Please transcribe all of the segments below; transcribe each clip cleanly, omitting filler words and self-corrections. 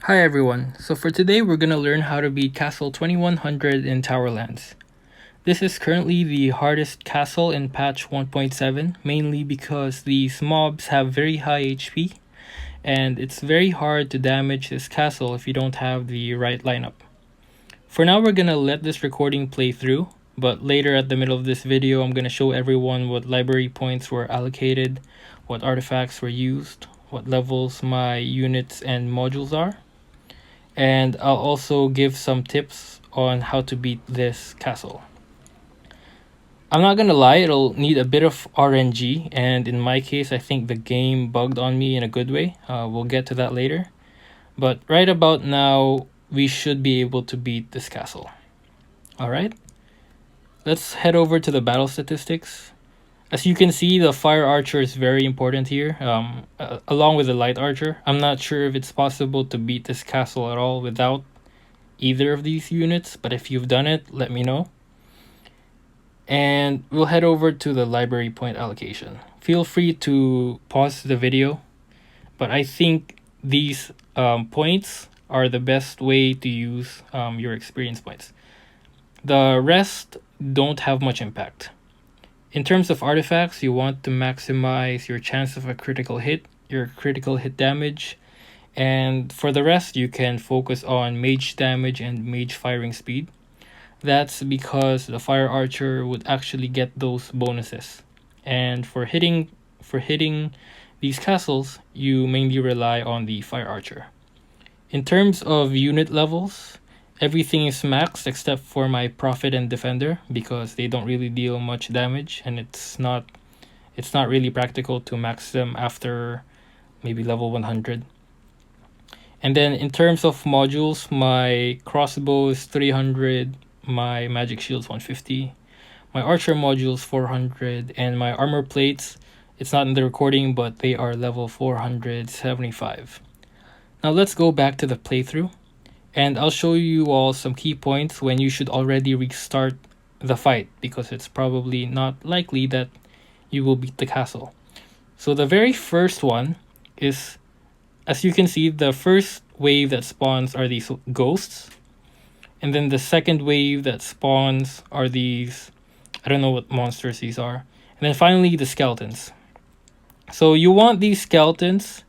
Hi everyone, so for today we're going to learn how to beat Castle 2100 in Towerlands. This is currently the hardest castle in patch 1.7, mainly because these mobs have very high HP, and it's very hard to damage this castle if you don't have the right lineup. For now we're going to let this recording play through, but later at the middle of this video I'm going to show everyone what library points were allocated, what artifacts were used, what levels my units and modules are. And I'll also give some tips on how to beat this castle. I'm not gonna lie, it'll need a bit of RNG, and in my case I think the game bugged on me in a good way. We'll get to that later. But right about now, we should be able to beat this castle. Alright, let's head over to the battle statistics. As you can see, the fire archer is very important here, along with the light archer. I'm not sure if it's possible to beat this castle at all without either of these units, but if you've done it, let me know. And we'll head over to the library point allocation. Feel free to pause the video, but I think these points are the best way to use your experience points. The rest don't have much impact. In terms of artifacts, you want to maximize your chance of a critical hit, your critical hit damage, and for the rest, you can focus on mage damage and mage firing speed. That's because the fire archer would actually get those bonuses. And for hitting these castles, you mainly rely on the fire archer. In terms of unit levels, everything is maxed except for my prophet and defender because they don't really deal much damage, and it's not really practical to max them after maybe level 100. And then in terms of modules, my crossbow is 300, my magic shield is 150, my archer module is 400, and my armor plates, it's not in the recording, but they are level 475. Now let's go back to the playthrough, and I'll show you all some key points when you should already restart the fight, because it's probably not likely that you will beat the castle. So the very first one is, as you can see, the first wave that spawns are these ghosts. And then the second wave that spawns are these, I don't know what monsters these are. And then finally the skeletons. So you want these skeletons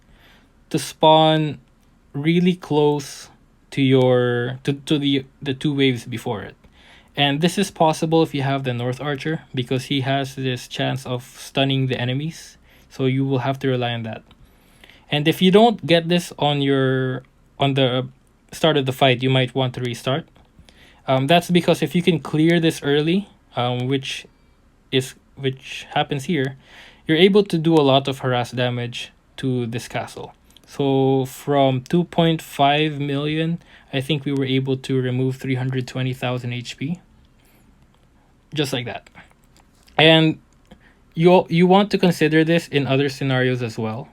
to spawn really close to the two waves before it. And this is possible if you have the North Archer, because he has this chance of stunning the enemies. So you will have to rely on that. And if you don't get this on the start of the fight, you might want to restart. That's because if you can clear this early, which happens here, you're able to do a lot of harass damage to this castle. So from 2.5 million, I think we were able to remove 320,000 HP. Just like that. And you want to consider this in other scenarios as well.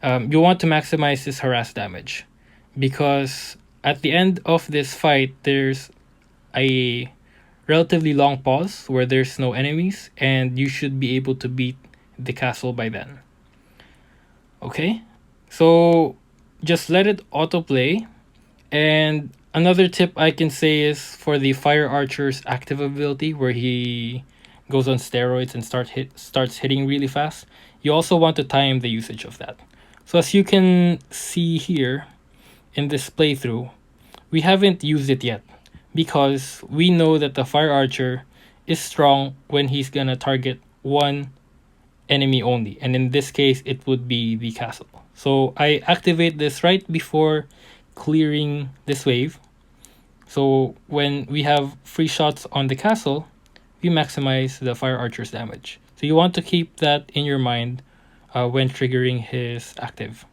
You want to maximize this harass damage, because at the end of this fight, there's a relatively long pause where there's no enemies, and you should be able to beat the castle by then. Okay, so just let it autoplay. And another tip I can say is for the fire archer's active ability, where he goes on steroids and starts hitting really fast, you also want to time the usage of that. So as you can see here in this playthrough, we haven't used it yet because we know that the fire archer is strong when he's gonna target one enemy only, and in this case it would be the castle. So I activate this right before clearing this wave, so when we have free shots on the castle, we maximize the fire archer's damage. So you want to keep that in your mind when triggering his active.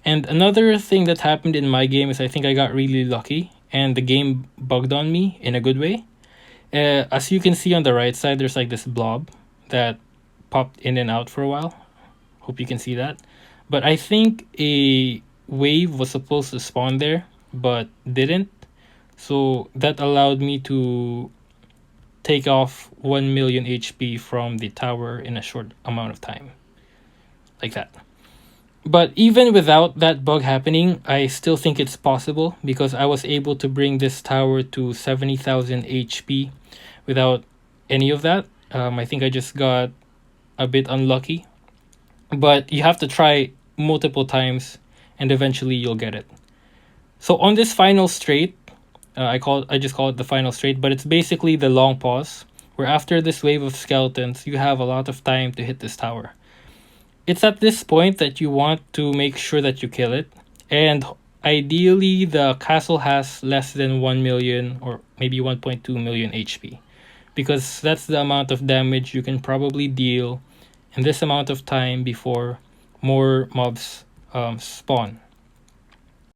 And another thing that happened in my game is I think I got really lucky and the game bugged on me in a good way. As you can see on the right side, there's like this blob that popped in and out for a while. Hope you can see that. But I think a wave was supposed to spawn there but didn't. So that allowed me to take off 1 million HP from the tower in a short amount of time. Like that. But even without that bug happening, I still think it's possible because I was able to bring this tower to 70,000 HP without any of that. I think I just got a bit unlucky, but you have to try multiple times and eventually you'll get it. So on this final straight, I just call it the final straight, but it's basically the long pause where after this wave of skeletons, you have a lot of time to hit this tower. It's at this point that you want to make sure that you kill it, and ideally the castle has less than 1 million or maybe 1.2 million HP, because that's the amount of damage you can probably deal in this amount of time before more mobs spawn.